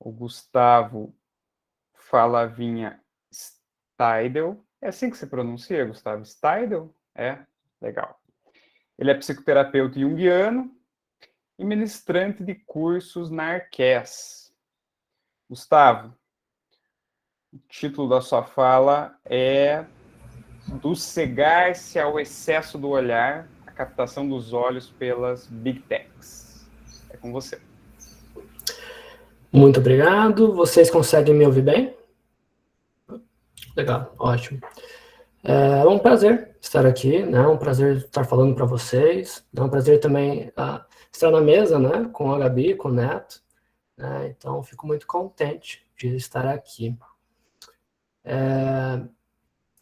O Gustavo Falavinha Steidel. É assim que se pronuncia, Gustavo? Steidel? É? Legal. Ele é psicoterapeuta junguiano e ministrante de cursos na Arques. Gustavo, o título da sua fala é Do cegar-se ao excesso do olhar, a captação dos olhos pelas Big Techs. É com você. Muito obrigado. Vocês conseguem me ouvir bem? Legal, ótimo. É um prazer estar aqui, né? Um prazer estar falando para vocês. É um prazer também estar na mesa, né? Com a Gabi, com o Neto. Né? Então, fico muito contente de estar aqui.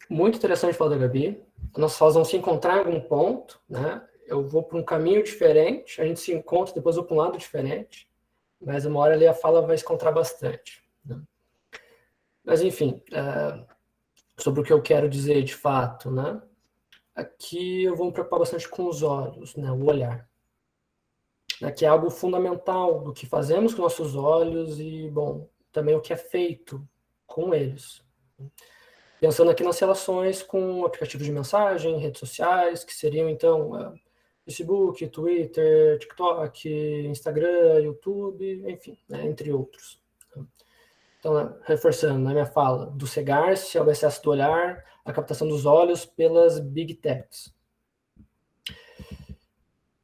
Muito interessante falar da Gabi. Nós vamos se encontrar em algum ponto, né? Eu vou para um caminho diferente, a gente se encontra, depois eu vou para um lado diferente, mas uma hora ali a fala vai se encontrar bastante. Né? Mas, enfim, sobre o que eu quero dizer de fato, né? Aqui eu vou me preocupar bastante com os olhos, né? O olhar. Né? Que é algo fundamental do que fazemos com nossos olhos e, bom, também o que é feito com eles. Pensando aqui nas relações com aplicativos de mensagem, redes sociais, que seriam, então, Facebook, Twitter, TikTok, Instagram, YouTube, enfim, né, entre outros. Então, reforçando na minha fala, do cegar-se ao excesso do olhar, a captação dos olhos pelas Big Techs.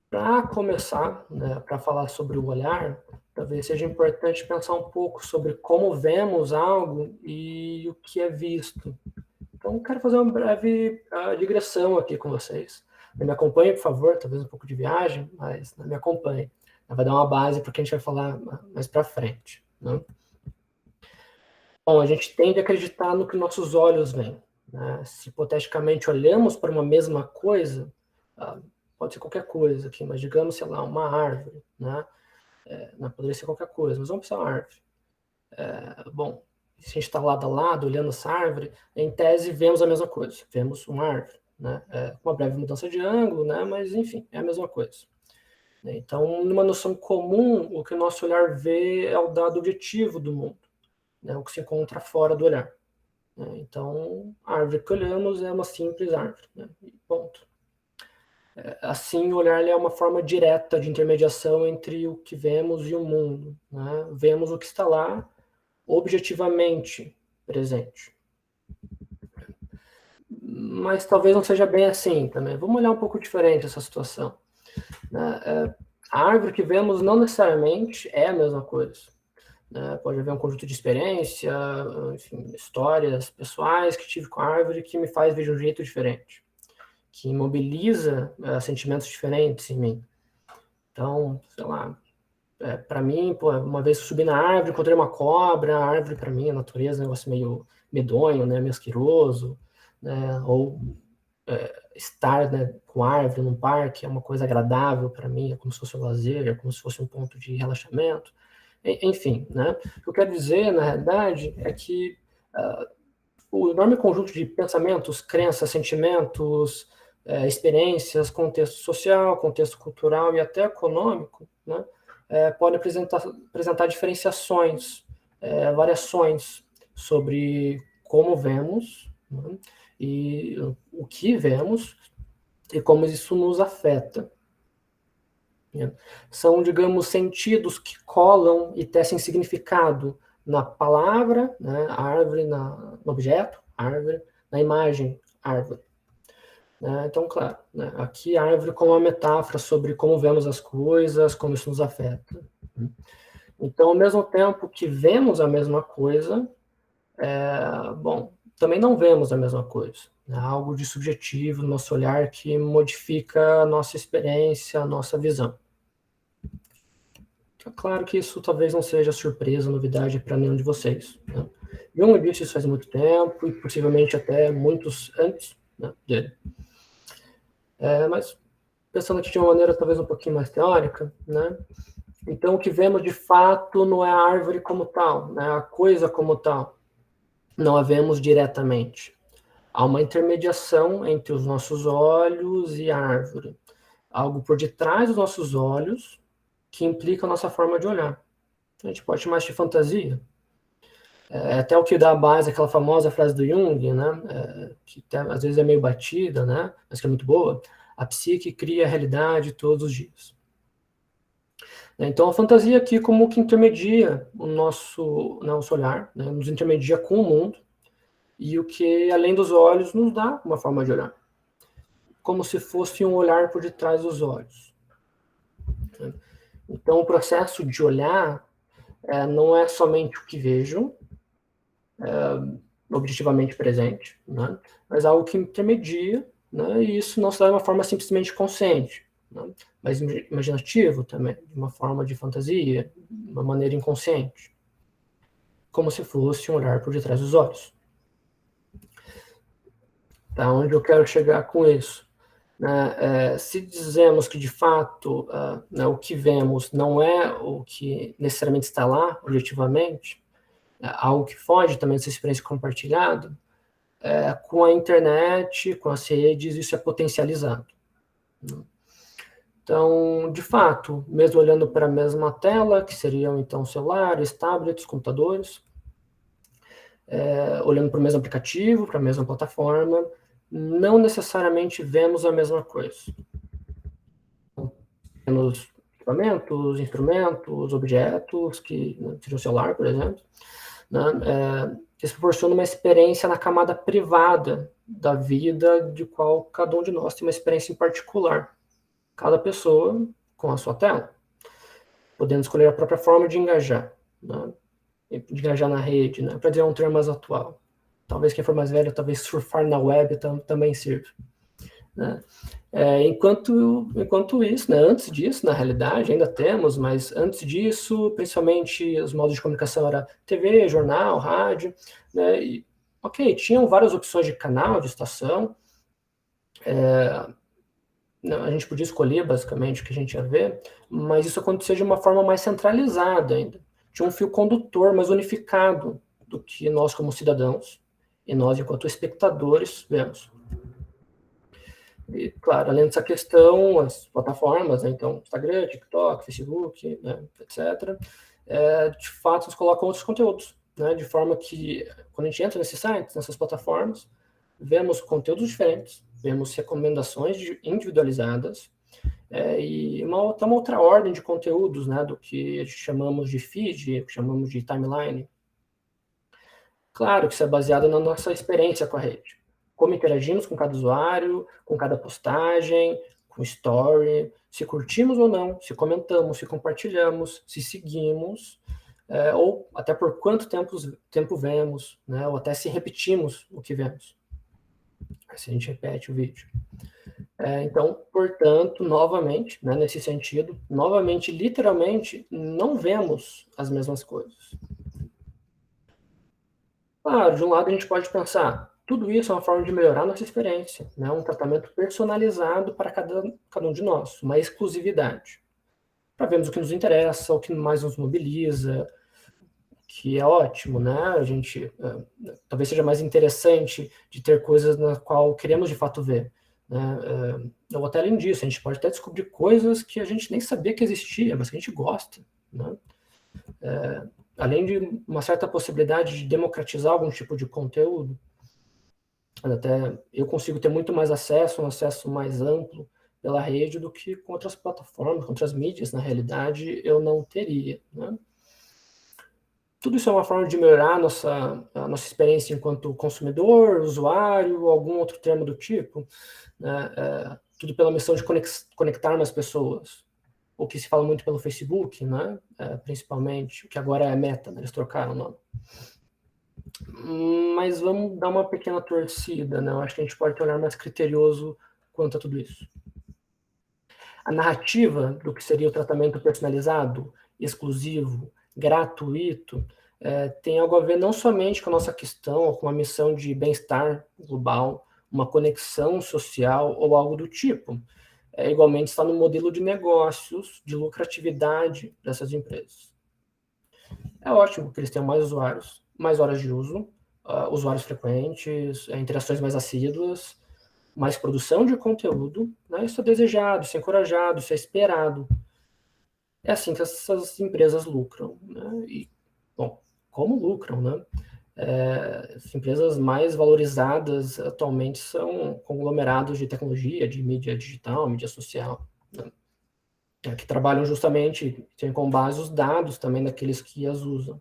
Para começar, né, para falar sobre o olhar, talvez seja importante pensar um pouco sobre como vemos algo e o que é visto. Então, quero fazer uma breve digressão aqui com vocês. Me acompanhe, por favor, talvez um pouco de viagem, mas me acompanhe. Vai dar uma base para o que a gente vai falar mais para frente. Né? Bom, a gente tende a acreditar no que nossos olhos veem. Né? Se hipoteticamente olhamos para uma mesma coisa, pode ser qualquer coisa aqui, mas digamos, sei lá, uma árvore. Né? Não poderia ser qualquer coisa, mas vamos pensar uma árvore. Bom, se a gente está lado a lado, olhando essa árvore, em tese vemos a mesma coisa, vemos uma árvore, né? Com uma breve mudança de ângulo, né? Mas enfim, é a mesma coisa. Então, numa noção comum, o que o nosso olhar vê é o dado objetivo do mundo, né? O que se encontra fora do olhar. Então, a árvore que olhamos é uma simples árvore, né? Ponto. Assim, o olhar é uma forma direta de intermediação entre o que vemos e o mundo. Né? Vemos o que está lá, objetivamente presente. Mas talvez não seja bem assim também. Vamos olhar um pouco diferente essa situação. A árvore que vemos não necessariamente é a mesma coisa. Pode haver um conjunto de experiência, enfim, histórias pessoais que tive com a árvore que me faz ver de um jeito diferente, que mobiliza sentimentos diferentes em mim. Então, sei lá, para mim, uma vez eu subi na árvore, encontrei uma cobra, a árvore para mim, a natureza, é um negócio meio medonho, né, meio asqueroso, né, ou estar, né, com árvore num parque é uma coisa agradável para mim, é como se fosse um lazer, é como se fosse um ponto de relaxamento, enfim, né, o que eu quero dizer, na realidade, é que o enorme conjunto de pensamentos, crenças, sentimentos, experiências, contexto social, contexto cultural e até econômico, né, pode apresentar diferenciações, variações sobre como vemos, né, e o que vemos e como isso nos afeta. Né. São, digamos, sentidos que colam e tecem significado na palavra, né, árvore, no objeto, árvore, na imagem, árvore. Então, claro, né, aqui a árvore como uma metáfora sobre como vemos as coisas, como isso nos afeta. Então, ao mesmo tempo que vemos a mesma coisa, bom, também não vemos a mesma coisa. Né? Algo de subjetivo no nosso olhar que modifica a nossa experiência, a nossa visão. É claro que isso talvez não seja surpresa, novidade para nenhum de vocês. Né? Jung disse isso faz muito tempo, e possivelmente até muitos antes, né, dele. Mas, pensando aqui de uma maneira talvez um pouquinho mais teórica, né? Então, o que vemos de fato não é a árvore como tal, né? A coisa como tal. Não a vemos diretamente. Há uma intermediação entre os nossos olhos e a árvore. Algo por detrás dos nossos olhos que implica a nossa forma de olhar. a gente pode chamar isso de fantasia. É até o que dá a base àquela famosa frase do Jung, né? Que às vezes é meio batida, né? Mas que é muito boa. A psique cria a realidade todos os dias. Então, a fantasia aqui como que intermedia o nosso olhar, né? Nos intermedia com o mundo, e o que, além dos olhos, nos dá uma forma de olhar. Como se fosse um olhar por detrás dos olhos. Então, o processo de olhar não é somente o que vejo, objetivamente presente, né? Mas algo que intermedia, né? E isso não se dá de uma forma simplesmente consciente, né? Mas imaginativo também, de uma forma de fantasia, de uma maneira inconsciente, como se fosse um olhar por detrás dos olhos. Tá? Onde eu quero chegar com isso? Se dizemos que, de fato, o que vemos não é o que necessariamente está lá, objetivamente, algo que foge também dessa experiência compartilhada, com a internet, com as redes, isso é potencializado. Então, de fato, mesmo olhando para a mesma tela, que seriam, então, celulares, tablets, computadores, olhando para o mesmo aplicativo, para a mesma plataforma, não necessariamente vemos a mesma coisa. Temos equipamentos, instrumentos, objetos, que seja o celular, por exemplo, né? Eles proporcionam uma experiência na camada privada da vida de qual cada um de nós tem uma experiência em particular. Cada pessoa com a sua tela, podendo escolher a própria forma de engajar, né? De engajar na rede, né? Para dizer um termo mais atual. Talvez quem for mais velho, talvez surfar na web também sirva. Né? Enquanto isso, né, antes disso, na realidade, ainda temos, mas antes disso, principalmente os modos de comunicação era TV, jornal, rádio, né, e, ok, tinham várias opções de canal, de estação, a gente podia escolher basicamente o que a gente ia ver, mas isso acontecia de uma forma mais centralizada ainda. Tinha um fio condutor mais unificado do que nós como cidadãos e nós enquanto espectadores vemos. E, claro, além dessa questão, as plataformas, né, então, Instagram, TikTok, Facebook, né, etc., de fato, nos colocam outros conteúdos, né, de forma que, quando a gente entra nesses sites, nessas plataformas, vemos conteúdos diferentes, vemos recomendações individualizadas, e uma outra ordem de conteúdos, né, do que a gente chamamos de feed, que chamamos de timeline. Claro que isso é baseado na nossa experiência com a rede. Como interagimos com cada usuário, com cada postagem, com story, se curtimos ou não, se comentamos, se compartilhamos, se seguimos, ou até por quanto tempo vemos, né, ou até se repetimos o que vemos. Se a gente repete o vídeo. Então, portanto, novamente, né, nesse sentido, novamente, literalmente, não vemos as mesmas coisas. Claro, de um lado a gente pode pensar, tudo isso é uma forma de melhorar nossa experiência, né? Um tratamento personalizado para cada um de nós, uma exclusividade. Para vermos o que nos interessa, o que mais nos mobiliza, que é ótimo, né? A gente talvez seja mais interessante de ter coisas na qual queremos de fato ver, né? Ou até além disso, a gente pode até descobrir coisas que a gente nem sabia que existia, mas que a gente gosta, né? Além de uma certa possibilidade de democratizar algum tipo de conteúdo, até eu consigo ter muito mais acesso, um acesso mais amplo pela rede do que com outras plataformas, com outras mídias, na realidade, eu não teria, né? Tudo isso é uma forma de melhorar a nossa experiência enquanto consumidor, usuário, algum outro termo do tipo, né? Tudo pela missão de conectar mais pessoas. O que se fala muito pelo Facebook, né? Principalmente, o que agora é Meta, né? Eles trocaram o nome. Mas vamos dar uma pequena torcida, né? Eu acho que a gente pode ter um olhar mais criterioso quanto a tudo isso. A narrativa do que seria o tratamento personalizado, exclusivo, gratuito, tem algo a ver não somente com a nossa questão, ou com a missão de bem-estar global, uma conexão social ou algo do tipo. Igualmente está no modelo de negócios, de lucratividade dessas empresas. É ótimo que eles tenham mais usuários, mais horas de uso, usuários frequentes, interações mais assíduas, mais produção de conteúdo, né? Isso é desejado, isso é encorajado, isso é esperado. É assim que essas empresas lucram, né? E, bom, como lucram, né? As empresas mais valorizadas atualmente são conglomerados de tecnologia, de mídia digital, mídia social, né? Que trabalham justamente, tem como base os dados também daqueles que as usam.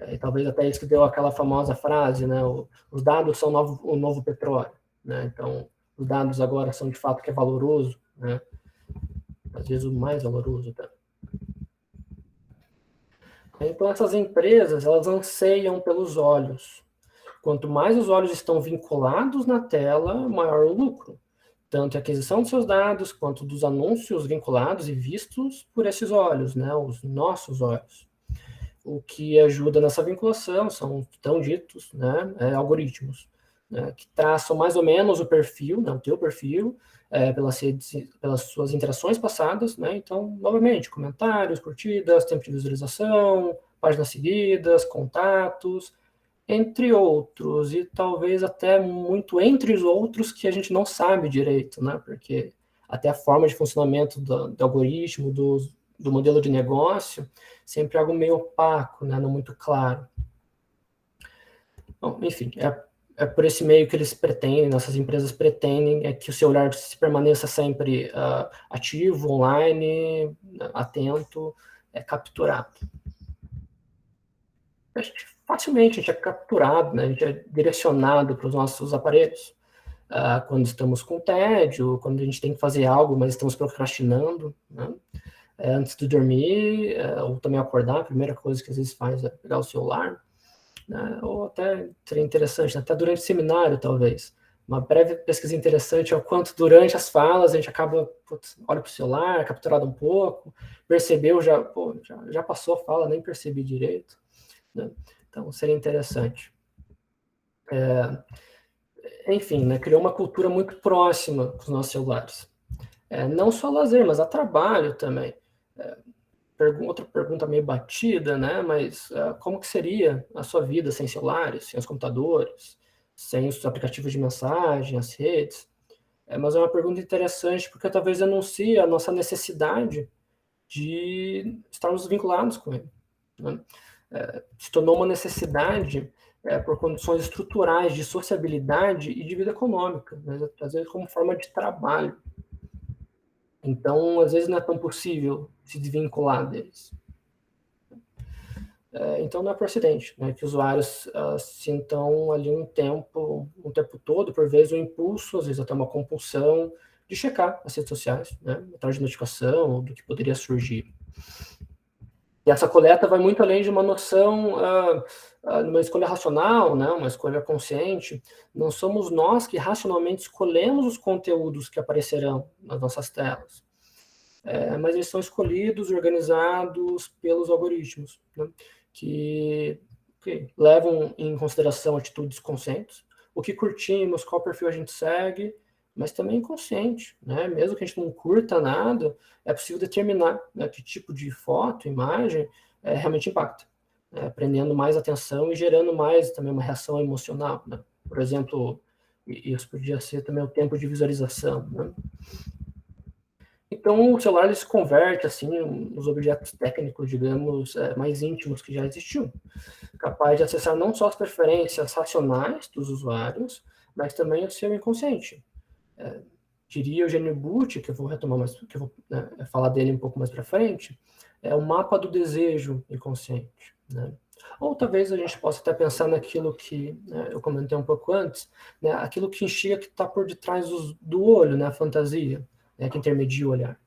E talvez até isso que deu aquela famosa frase, né? Os dados são o novo petróleo, né? Então, os dados agora são de fato que é valoroso, né? Às vezes o mais valoroso, tá? Então, essas empresas, elas anseiam pelos olhos. Quanto mais os olhos estão vinculados na tela, maior o lucro. Tanto a aquisição de seus dados, quanto dos anúncios vinculados e vistos por esses olhos, né? Os nossos olhos. O que ajuda nessa vinculação são tão ditos, né, algoritmos, né, que traçam mais ou menos o perfil, né, o teu perfil, pelas suas interações passadas, né, então, novamente, comentários, curtidas, tempo de visualização, páginas seguidas, contatos, entre outros, e talvez até muito entre os outros que a gente não sabe direito, né, porque até a forma de funcionamento do algoritmo, do modelo de negócio, sempre algo meio opaco, né, não muito claro. Bom, enfim, é por esse meio que eles pretendem, nossas empresas pretendem, é que o celular se permaneça sempre ativo, online, atento, capturado. Facilmente a gente é capturado, né, a gente é direcionado para os nossos aparelhos. Quando estamos com tédio, quando a gente tem que fazer algo, mas estamos procrastinando, né? Antes de dormir, ou também acordar, a primeira coisa que às vezes faz é pegar o celular, né? Ou até seria interessante, até durante o seminário, talvez. Uma breve pesquisa interessante é o quanto durante as falas a gente acaba, olha para o celular, é capturado um pouco, percebeu, já passou a fala, nem percebi direito, né? Então, seria interessante. Enfim, né, criou uma cultura muito próxima com os nossos celulares. Não só lazer, mas a trabalho também. Outra pergunta meio batida, né? Mas como que seria a sua vida sem celulares, sem os computadores, sem os aplicativos de mensagem, as redes? Mas é uma pergunta interessante porque talvez anuncie a nossa necessidade de estarmos vinculados com ele, né? Se tornou uma necessidade por condições estruturais de sociabilidade e de vida econômica, né? Às vezes como forma de trabalho. Então, às vezes não é tão possível se desvincular deles. Então, não é por acidente, né, que usuários sintam ali um tempo todo, por vezes um impulso, às vezes até uma compulsão de checar as redes sociais, né, atrás de notificação, do que poderia surgir. E essa coleta vai muito além de uma noção, numa escolha racional, né, uma escolha consciente. Não somos nós que racionalmente escolhemos os conteúdos que aparecerão nas nossas telas. Mas eles são escolhidos, organizados pelos algoritmos, né, que levam em consideração atitudes conscientes, o que curtimos, qual perfil a gente segue, mas também inconsciente, né? Mesmo que a gente não curta nada, é possível determinar, né, que tipo de foto, imagem realmente impacta, né, prendendo mais atenção e gerando mais também uma reação emocional, né? Por exemplo, isso podia ser também o tempo de visualização, né? Então, o celular ele se converte assim nos objetos técnicos, digamos, mais íntimos que já existiam, capaz de acessar não só as preferências racionais dos usuários, mas também o seu inconsciente. Diria o Eugênio Bucci, que eu vou retomar mais, que eu vou falar dele um pouco mais para frente, é o mapa do desejo inconsciente, né? Ou talvez a gente possa até pensar naquilo que eu comentei um pouco antes, né, aquilo que instiga que está por detrás do olho, né, a fantasia, né, que intermedia o olhar.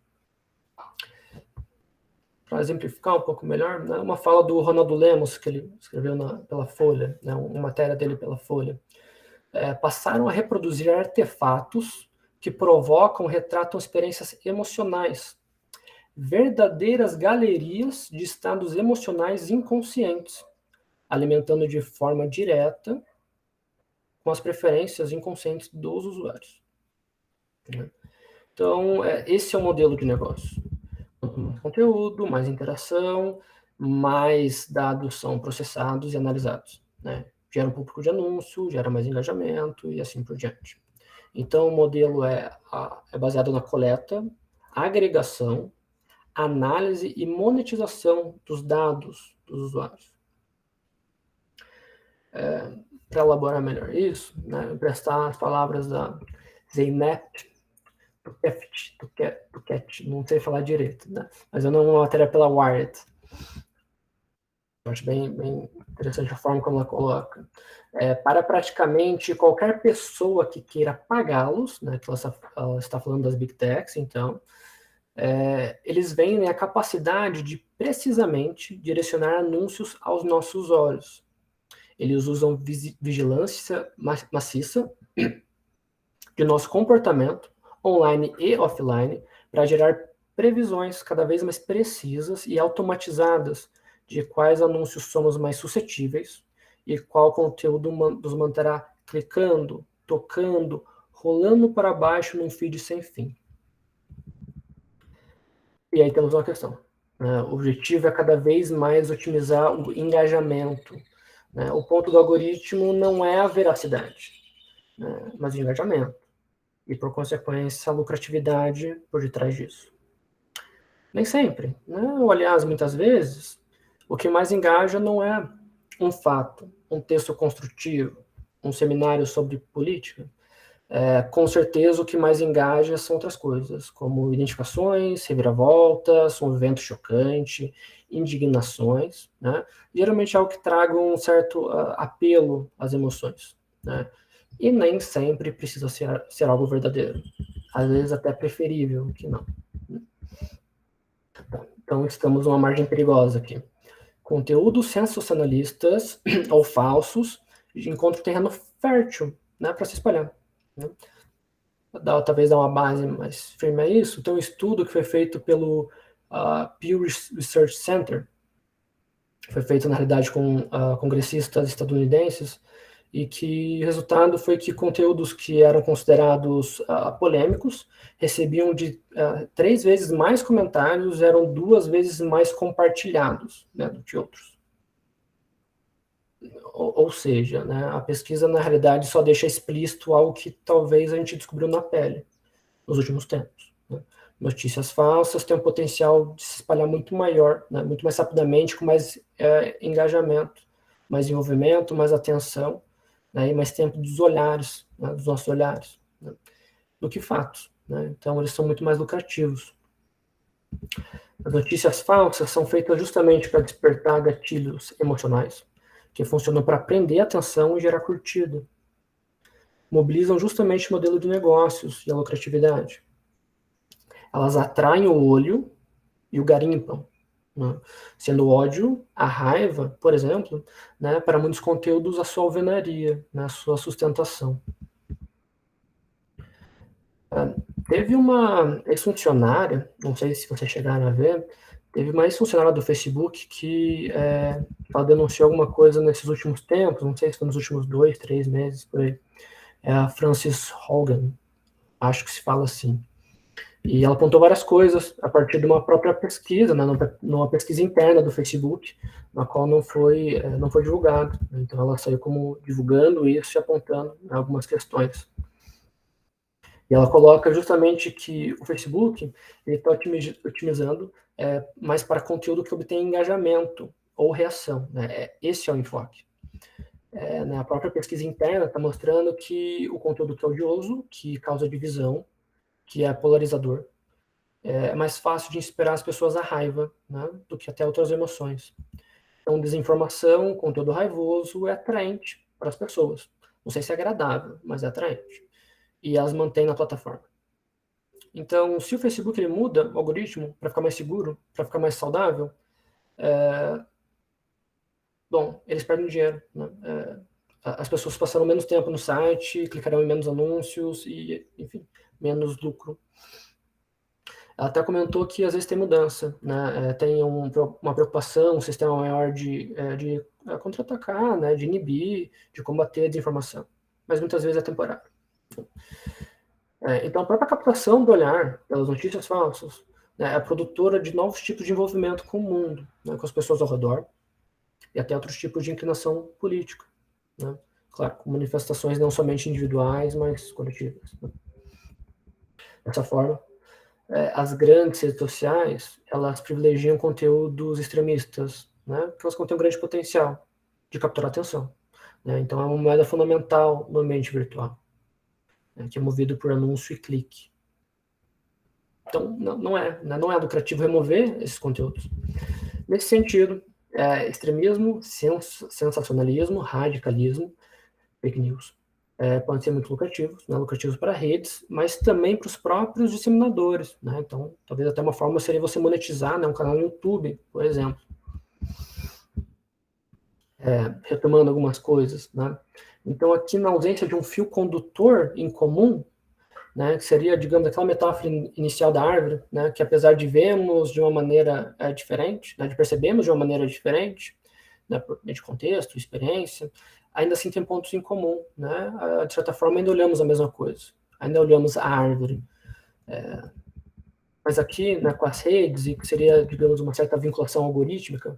Para exemplificar um pouco melhor, né, uma fala do Ronaldo Lemos, que ele escreveu pela Folha, né, uma matéria dele pela Folha. Passaram a reproduzir artefatos que provocam, retratam experiências emocionais, verdadeiras galerias de estados emocionais inconscientes, alimentando de forma direta com as preferências inconscientes dos usuários. Então, esse é o modelo de negócio. Quanto mais conteúdo, mais interação, mais dados são processados e analisados, né? Gera um público de anúncio, gera mais engajamento e assim por diante. Então, o modelo é baseado na coleta, agregação, análise e monetização dos dados dos usuários. Para elaborar melhor isso, né, emprestar as palavras da Zeynep Tuket, não sei falar direito, né, mas eu não uma matéria pela Wired. Eu acho bem interessante a forma como ela coloca. Para praticamente qualquer pessoa que queira pagá-los, né, que ela está falando das Big Techs, então, eles veem a capacidade de precisamente direcionar anúncios aos nossos olhos. Eles usam vigilância maciça de nosso comportamento, online e offline, para gerar previsões cada vez mais precisas e automatizadas de quais anúncios somos mais suscetíveis e qual conteúdo nos manterá clicando, tocando, rolando para baixo num feed sem fim. E aí temos uma questão. O objetivo é cada vez mais otimizar o engajamento. O ponto do algoritmo não é a veracidade, mas o engajamento. E, por consequência, a lucratividade por detrás disso. Nem sempre, ou, aliás, muitas vezes, o que mais engaja não é um fato, um texto construtivo, um seminário sobre política. Com certeza, o que mais engaja são outras coisas, como identificações, reviravoltas, um evento chocante, indignações, né? Geralmente é algo que traga um certo apelo às emoções, né? E nem sempre precisa ser algo verdadeiro. Às vezes até preferível que não. Então estamos numa margem perigosa aqui. Conteúdos sensacionalistas ou falsos encontram terreno fértil, né, para se espalhar. Né? Talvez dar uma base mais firme a isso. Tem um estudo que foi feito pelo Pew Research Center, foi feito na realidade com congressistas estadunidenses, e que o resultado foi que conteúdos que eram considerados polêmicos recebiam de 3 vezes mais comentários, eram 2 vezes mais compartilhados, né, do que outros. Ou seja, né, a pesquisa, na realidade, só deixa explícito algo que talvez a gente descobriu na pele nos últimos tempos. Né? Notícias falsas têm um potencial de se espalhar muito maior, né, muito mais rapidamente, com mais engajamento, mais envolvimento, mais atenção, né, e mais tempo dos olhares, né, dos nossos olhares, né, do que fatos. Né? Então, eles são muito mais lucrativos. As notícias falsas são feitas justamente para despertar gatilhos emocionais, que funcionam para prender a atenção e gerar curtida. Mobilizam justamente o modelo de negócios e a lucratividade. Elas atraem o olho e o garimpam, né? Sendo o ódio, a raiva, por exemplo, né, para muitos conteúdos, a sua alvenaria, né, a sua sustentação. Teve uma ex-funcionária, não sei se vocês chegaram a ver, teve uma ex-funcionária do Facebook que ela denunciou alguma coisa nesses últimos tempos, não sei se foi nos últimos 2, 3 meses, por aí. É a Frances Hogan, acho que se fala assim. E ela apontou várias coisas a partir de uma própria pesquisa, né, numa pesquisa interna do Facebook, na qual não foi divulgado. Então ela saiu como divulgando isso e apontando algumas questões. E ela coloca justamente que o Facebook está otimizando mais para conteúdo que obtém engajamento ou reação. Né? Esse é o enfoque. A própria pesquisa interna está mostrando que o conteúdo que é odioso, que causa divisão, que é polarizador, é mais fácil de inspirar as pessoas à raiva, né, do que até outras emoções. Então, desinformação, conteúdo raivoso é atraente para as pessoas. Não sei se é agradável, mas é atraente. E elas mantêm na plataforma. Então, se o Facebook ele muda o algoritmo para ficar mais seguro, para ficar mais saudável, bom, eles perdem dinheiro. Né? As pessoas passaram menos tempo no site, clicarão em menos anúncios e, enfim, menos lucro. Ela até comentou que às vezes tem mudança, né? Tem uma preocupação, um sistema maior de contra-atacar, né? De inibir, de combater a desinformação. Mas muitas vezes é temporário. Então, a própria captação do olhar pelas notícias falsas, né, é produtora de novos tipos de envolvimento com o mundo, né, com as pessoas ao redor, e até outros tipos de inclinação política. Né? Claro, com manifestações não somente individuais, mas coletivas. Né? Dessa forma, as grandes redes sociais, elas privilegiam conteúdos extremistas, né? Porque elas contêm um grande potencial de capturar atenção, né? Então, é uma moeda fundamental no ambiente virtual, né? Que é movido por anúncio e clique. Então, não é lucrativo remover esses conteúdos. Nesse sentido, extremismo, sensacionalismo, radicalismo, fake news, podem ser muito lucrativos, né, lucrativos para redes, mas também para os próprios disseminadores, né? Então, talvez até uma forma seria você monetizar, né, um canal no YouTube, por exemplo. Retomando algumas coisas, né? Então, aqui na ausência de um fio condutor em comum, né, que seria, digamos, aquela metáfora inicial da árvore, né, que apesar de vermos de uma maneira diferente, né, de percebermos de uma maneira diferente, né, de contexto, experiência, ainda assim tem pontos em comum, né? De certa forma ainda olhamos a mesma coisa, ainda olhamos a árvore. Mas aqui, né, com as redes, e que seria, digamos, uma certa vinculação algorítmica,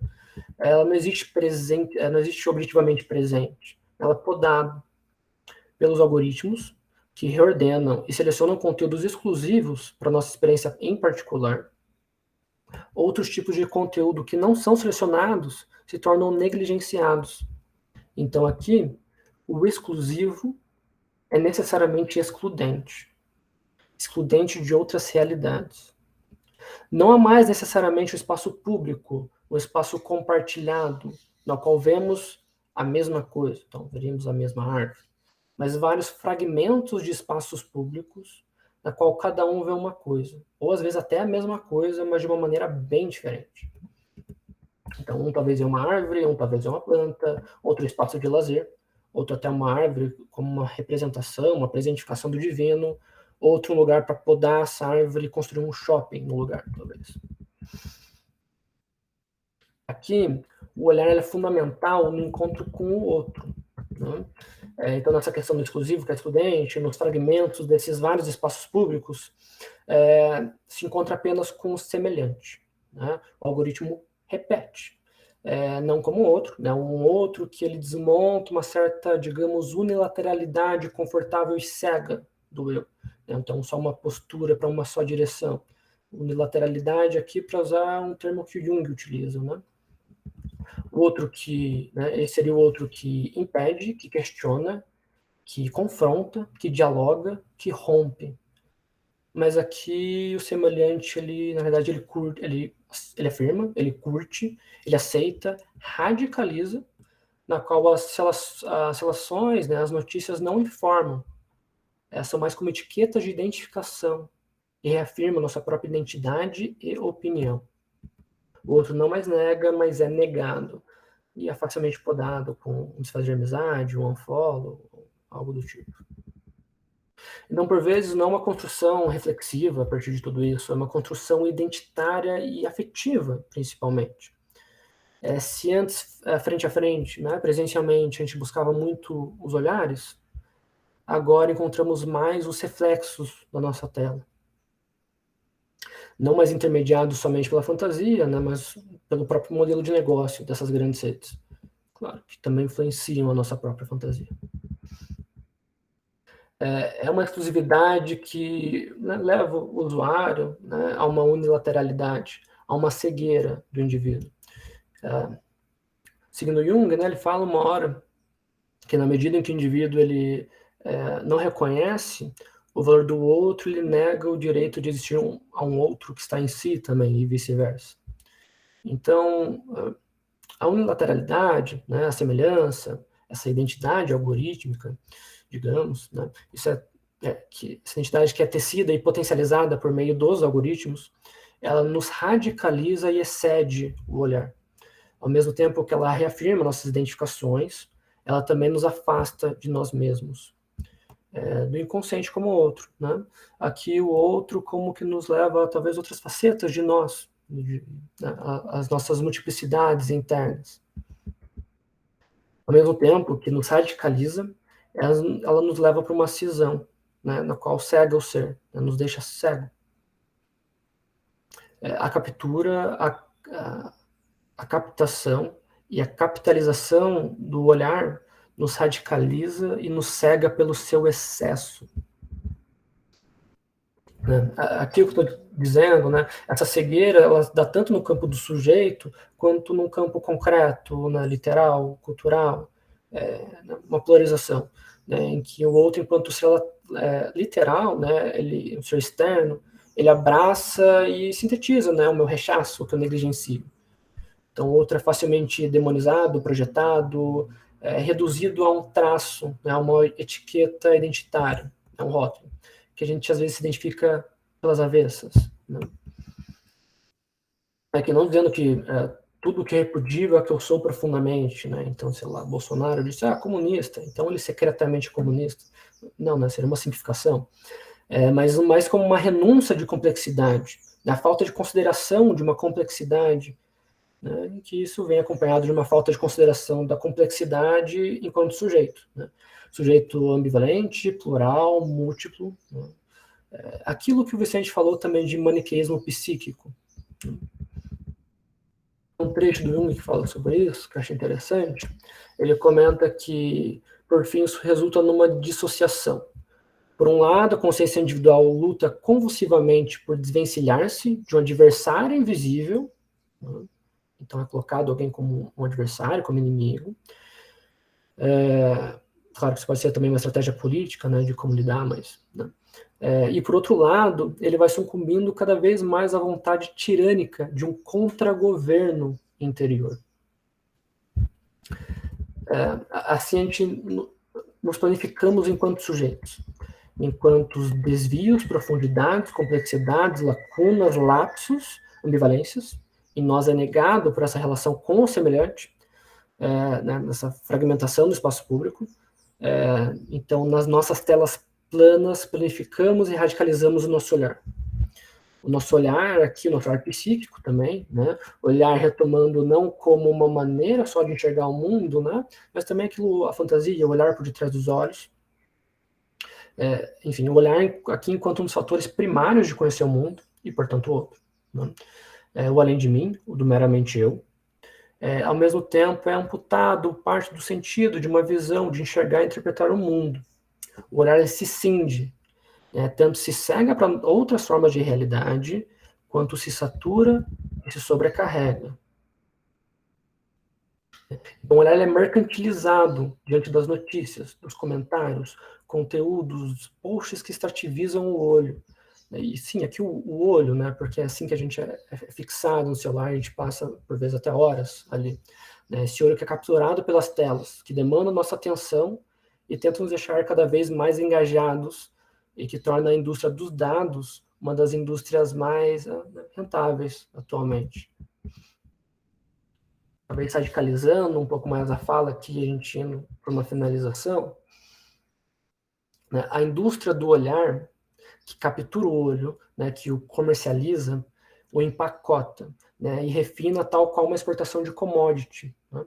ela não existe presente, ela não existe objetivamente presente. Ela é podada pelos algoritmos que reordenam e selecionam conteúdos exclusivos para nossa experiência em particular. Outros tipos de conteúdo que não são selecionados se tornam negligenciados. Então, aqui, o exclusivo é necessariamente excludente de outras realidades. Não há mais necessariamente o espaço público, o espaço compartilhado, no qual vemos a mesma coisa, então veríamos a mesma árvore, mas vários fragmentos de espaços públicos, na qual cada um vê uma coisa, ou às vezes até a mesma coisa, mas de uma maneira bem diferente. Então, um talvez é uma árvore, um talvez é uma planta, outro espaço de lazer, outro até uma árvore como uma representação, uma presentificação do divino, outro um lugar para podar essa árvore e construir um shopping no lugar, talvez. Aqui, o olhar é fundamental no encontro com o outro, né? Então, nessa questão do exclusivo, que é excludente, nos fragmentos desses vários espaços públicos, se encontra apenas com o semelhante, né? O algoritmo repete, não como o outro, né? Um outro que ele desmonta uma certa, digamos, unilateralidade confortável e cega do eu. Né? Então, só uma postura para uma só direção. Unilateralidade aqui, para usar um termo que o Jung utiliza, né? Outro que, né, esse seria o outro que impede, que questiona, que confronta, que dialoga, que rompe. Mas aqui o semelhante, ele, na verdade, ele curte, ele afirma, ele curte, ele aceita, radicaliza, na qual as relações, né, as notícias não informam. São mais como etiquetas de identificação e reafirma nossa própria identidade e opinião. O outro não mais nega, mas é negado. E é facilmente podado com um desfazer de amizade, um unfollow, algo do tipo. Então, por vezes, não é uma construção reflexiva a partir de tudo isso, é uma construção identitária e afetiva, principalmente. Se antes, frente a frente, né, presencialmente, a gente buscava muito os olhares, agora encontramos mais os reflexos da nossa tela. Não mais intermediados somente pela fantasia, né, mas pelo próprio modelo de negócio dessas grandes redes. Claro, que também influenciam a nossa própria fantasia. É uma exclusividade que, né, leva o usuário, né, a uma unilateralidade, a uma cegueira do indivíduo. Seguindo Jung, né, ele fala uma hora que na medida em que o indivíduo ele, não reconhece o valor do outro, ele nega o direito de existir a um outro que está em si também, e vice-versa. Então, a unilateralidade, né, a semelhança, essa identidade algorítmica, digamos, né, que essa identidade que é tecida e potencializada por meio dos algoritmos, ela nos radicaliza e excede o olhar. Ao mesmo tempo que ela reafirma nossas identificações, ela também nos afasta de nós mesmos, do inconsciente como outro, né? Aqui o outro como que nos leva a talvez outras facetas de nós, as nossas multiplicidades internas. Ao mesmo tempo que nos radicaliza, ela nos leva para uma cisão, né, na qual cega o ser, né, nos deixa cego. A captura, a captação e a capitalização do olhar nos radicaliza e nos cega pelo seu excesso. Né? Aquilo que eu estou dizendo, né? Essa cegueira, ela dá tanto no campo do sujeito, quanto no campo concreto, né? Literal, cultural, uma polarização, né? Em que o outro, enquanto ser literal, né? O ser externo, ele abraça e sintetiza, né? O meu rechaço, o que eu negligencio. Então, o outro é facilmente demonizado, projetado, reduzido a um traço, né? A uma etiqueta identitária, a um rótulo, que a gente às vezes se identifica pelas avessas. Né? Aqui não dizendo que tudo que é repudível é que eu sou profundamente, né? Então, sei lá, Bolsonaro disse, comunista, então ele secretamente é comunista. Não, né? Seria uma simplificação. Mas mais como uma renúncia de complexidade, da falta de consideração de uma complexidade, né? E que isso vem acompanhado de uma falta de consideração da complexidade enquanto sujeito. Né? Sujeito ambivalente, plural, múltiplo. Né? Aquilo que o Vicente falou também de maniqueísmo psíquico. Um trecho do Jung que fala sobre isso, que eu achei interessante, ele comenta que, por fim, isso resulta numa dissociação. Por um lado, a consciência individual luta convulsivamente por desvencilhar-se de um adversário invisível, né? Então é colocado alguém como um adversário, como inimigo. Claro que isso pode ser também uma estratégia política, né, de como lidar, mas... Né? E por outro lado, ele vai sucumbindo cada vez mais à vontade tirânica de um contra-governo interior. Assim a gente nos planificamos enquanto sujeitos, enquanto desvios, profundidades, complexidades, lacunas, lapsos, ambivalências, e nós é negado por essa relação com o semelhante, né, nessa fragmentação do espaço público. Então, nas nossas telas planas, planificamos e radicalizamos o nosso olhar. O nosso olhar aqui, o nosso olhar psíquico também, né? Olhar retomando não como uma maneira só de enxergar o mundo, né? Mas também aquilo, a fantasia, o olhar por detrás dos olhos. Enfim, o olhar aqui enquanto um dos fatores primários de conhecer o mundo, e portanto o outro. Né? O além de mim, o do meramente eu. Ao mesmo tempo é amputado parte do sentido de uma visão de enxergar e interpretar o mundo. O olhar se cinge, tanto se cega para outras formas de realidade, quanto se satura e se sobrecarrega. Então, o olhar é mercantilizado diante das notícias, dos comentários, conteúdos, posts que extrativizam o olho. E sim, aqui o olho, né, porque é assim que a gente é fixado no celular, a gente passa, por vezes, até horas ali. Né, esse olho que é capturado pelas telas, que demanda nossa atenção e tenta nos deixar cada vez mais engajados e que torna a indústria dos dados uma das indústrias mais rentáveis atualmente. Talvez radicalizando um pouco mais a fala aqui, a gente indo para uma finalização, né, a indústria do olhar que captura o olho, né, que o comercializa, o empacota, né, e refina tal qual uma exportação de commodity. Né?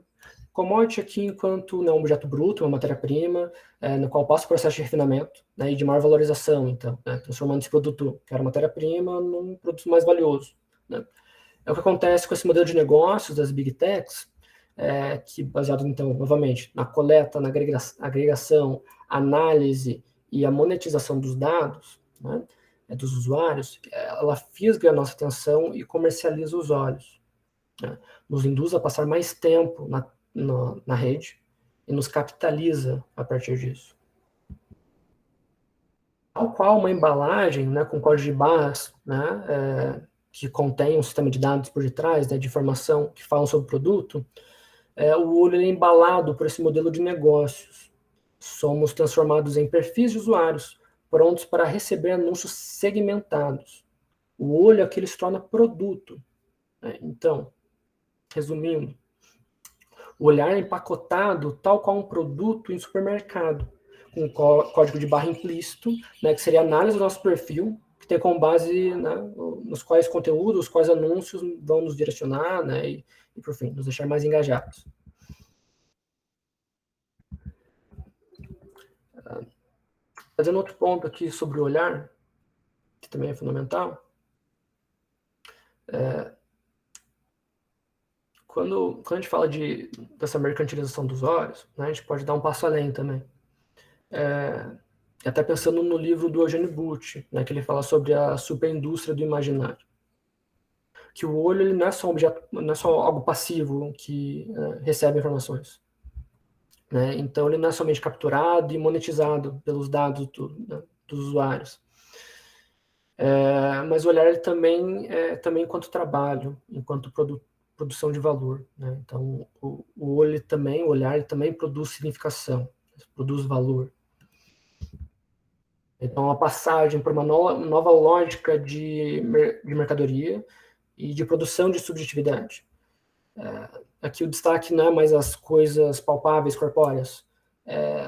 Commodity aqui enquanto um objeto bruto, uma matéria-prima, no qual passa o processo de refinamento, né, e de maior valorização, então, né, transformando esse produto, que era matéria-prima, num produto mais valioso. Né? É o que acontece com esse modelo de negócios das Big Techs, que baseado, então, novamente, na coleta, na agregação, análise e a monetização dos dados, né, dos usuários, ela fisga a nossa atenção e comercializa os olhos. Né, nos induz a passar mais tempo na rede e nos capitaliza a partir disso. Tal qual uma embalagem, né, com código de barras, né, que contém um sistema de dados por detrás, né, de informação que falam sobre o produto, o olho é embalado por esse modelo de negócios. Somos transformados em perfis de usuários, prontos para receber anúncios segmentados. O olho aqui ele se torna produto. Né? Então, resumindo, o olhar é empacotado tal qual um produto em supermercado, com código de barra implícito, né, que seria a análise do nosso perfil, que tem como base, né, nos quais conteúdos, quais anúncios vão nos direcionar, né, e por fim, nos deixar mais engajados. Fazendo outro ponto aqui sobre o olhar, que também é fundamental, quando a gente fala dessa mercantilização dos olhos, né, a gente pode dar um passo além também. até pensando no livro do Eugene Butt, né, que ele fala sobre a superindústria do imaginário. Que o olho ele não é só um objeto, não é só algo passivo que recebe informações. Né? Então, ele não é somente capturado e monetizado pelos dados dos usuários. Mas o olhar ele também enquanto trabalho, enquanto produção de valor. Né? Então, o olhar ele também produz significação, produz valor. Então, a passagem para uma nova lógica de mercadoria e de produção de subjetividade. Aqui o destaque não é mais as coisas palpáveis, corpóreas,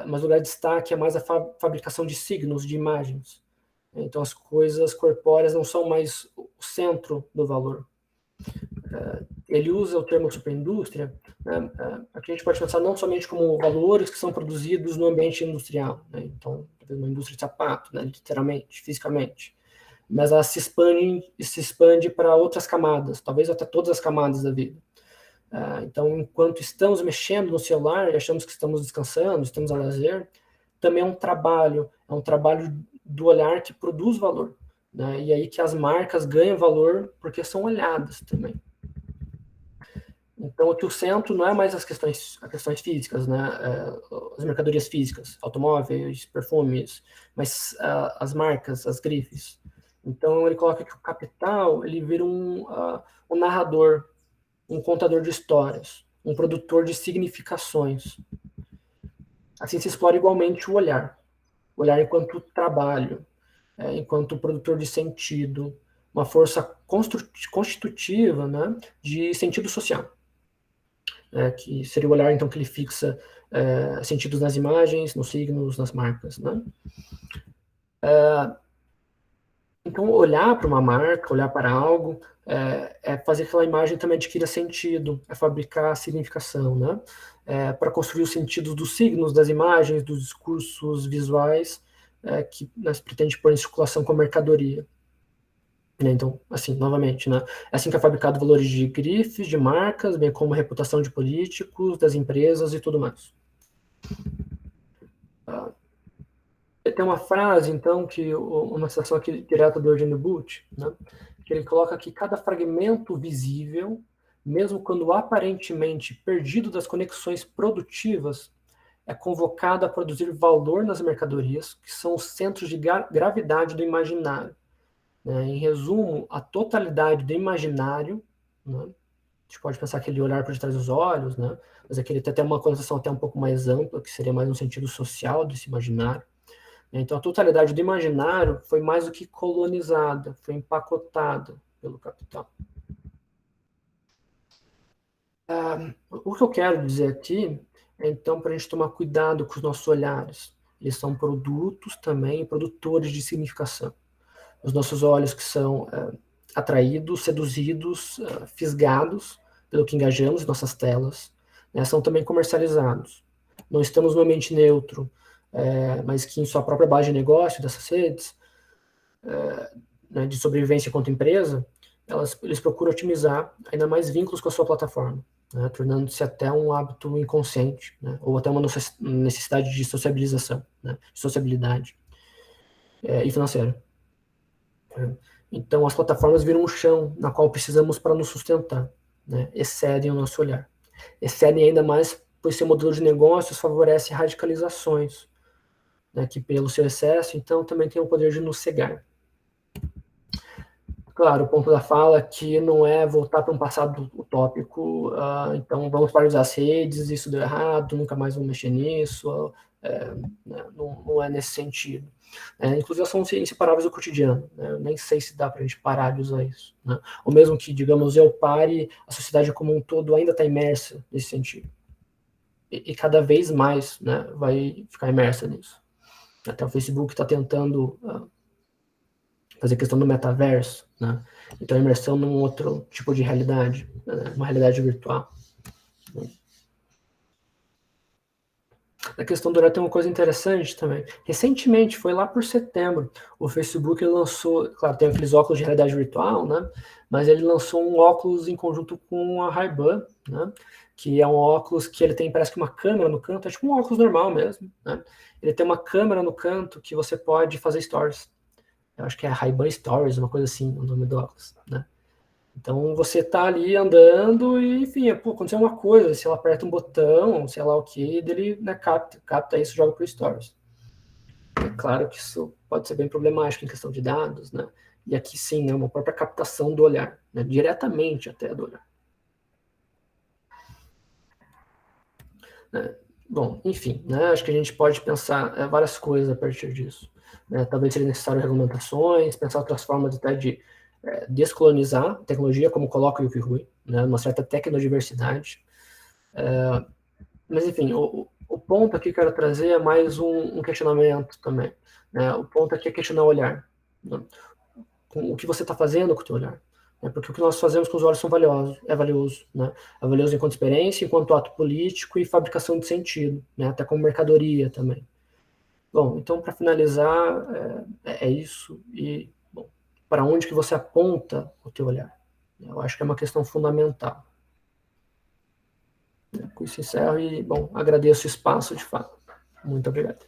mas o lugar de destaque é mais a fabricação de signos, de imagens. Então, as coisas corpóreas não são mais o centro do valor. Ele usa o termo superindústria, né? Aqui a gente pode pensar não somente como valores que são produzidos no ambiente industrial, né? Então, uma indústria de sapato, né? Literalmente, fisicamente, mas ela se expande para outras camadas, talvez até todas as camadas da vida. Então, enquanto estamos mexendo no celular e achamos que estamos descansando, estamos a lazer, também é um trabalho do olhar que produz valor, né? E aí que as marcas ganham valor porque são olhadas também. Então, aqui o centro não é mais as questões físicas, né? As mercadorias físicas, automóveis, perfumes, mas as marcas, as grifes. Então, ele coloca que o capital ele vira um narrador, um contador de histórias, um produtor de significações. Assim se explora igualmente o olhar enquanto trabalho, enquanto produtor de sentido, uma força constitutiva, né, de sentido social, que seria o olhar então que ele fixa sentidos nas imagens, nos signos, nas marcas, né? Então, olhar para uma marca, olhar para algo, é fazer aquela imagem também adquira sentido, é fabricar significação, né? Para construir os sentidos dos signos, das imagens, dos discursos visuais que nós pretende pôr em circulação com a mercadoria. Né? Então, assim, novamente, né? É assim que é fabricado valores de grifes, de marcas, bem como a reputação de políticos, das empresas e tudo mais. Tem uma frase, então, uma citação aqui direta do Eugene Butt, né, que ele coloca que cada fragmento visível, mesmo quando aparentemente perdido das conexões produtivas, é convocado a produzir valor nas mercadorias, que são os centros de gravidade do imaginário. Né? Em resumo, a totalidade do imaginário, né, a gente pode pensar aquele olhar por detrás dos olhos, né, mas aqui ele tem até uma conotação até um pouco mais ampla, que seria mais no sentido social desse imaginário. Então, a totalidade do imaginário foi mais do que colonizada, foi empacotada pelo capital. O que eu quero dizer aqui é, então, para a gente tomar cuidado com os nossos olhares. Eles são produtos também, produtores de significação. Os nossos olhos que são atraídos, seduzidos, fisgados pelo que engajamos em nossas telas, né, são também comercializados. Não estamos no ambiente neutro, mas que em sua própria base de negócio dessas redes, né, de sobrevivência quanto empresa, eles procuram otimizar ainda mais vínculos com a sua plataforma, né, tornando-se até um hábito inconsciente, né, ou até uma necessidade de sociabilização, né, sociabilidade e financeira. Então, as plataformas viram um chão na qual precisamos para nos sustentar, né, excedem o nosso olhar. Excedem ainda mais, pois seu modelo de negócios favorece radicalizações, né, que pelo seu excesso, então, também tem o poder de nos cegar. Claro, o ponto da fala aqui não é voltar para um passado utópico, então vamos parar de usar as redes, isso deu errado, nunca mais vamos mexer nisso, né, não é nesse sentido. Inclusive, elas são inseparáveis do cotidiano, né, eu nem sei se dá para a gente parar de usar isso. Né, ou mesmo que, digamos, eu pare, a sociedade como um todo ainda está imersa nesse sentido. E cada vez mais, né, vai ficar imersa nisso. Até o Facebook está tentando fazer questão do metaverso, né? Então, imersão num outro tipo de realidade, né? Uma realidade virtual. Na questão do olhar tem uma coisa interessante também. Recentemente, foi lá por setembro, o Facebook lançou, claro, tem aqueles óculos de realidade virtual, né? Mas ele lançou um óculos em conjunto com a Ray-Ban, né? Que é um óculos que ele tem, parece que uma câmera no canto, é tipo um óculos normal mesmo, né? Ele tem uma câmera no canto que você pode fazer stories. Eu acho que é Ray-Ban Stories, uma coisa assim, o nome do óculos, né? Então você tá ali andando e, enfim, pô, aconteceu uma coisa, se ela aperta um botão, sei lá o que, ele, né, capta isso e joga pro Stories. É claro que isso pode ser bem problemático em questão de dados, né? E aqui sim, né, uma própria captação do olhar, né, diretamente até do olhar. Né? Bom, enfim, né, acho que a gente pode pensar várias coisas a partir disso. Né? Talvez seria necessário regulamentações, pensar outras formas até de descolonizar a tecnologia, como coloca o Yuki Rui, né, uma certa tecnodiversidade. Mas, enfim, o ponto aqui que eu quero trazer é mais um questionamento também. Né? O ponto aqui é questionar o olhar. Né? Com o que você está fazendo com o teu olhar. Né? Porque o que nós fazemos com os olhos é valioso. Né? É valioso enquanto experiência, enquanto ato político e fabricação de sentido. Né? Até como mercadoria também. Bom, então, para finalizar, é isso. E, bom, para onde que você aponta o teu olhar? Eu acho que é uma questão fundamental. Com isso encerro e, bom, agradeço o espaço de fato. Muito obrigado.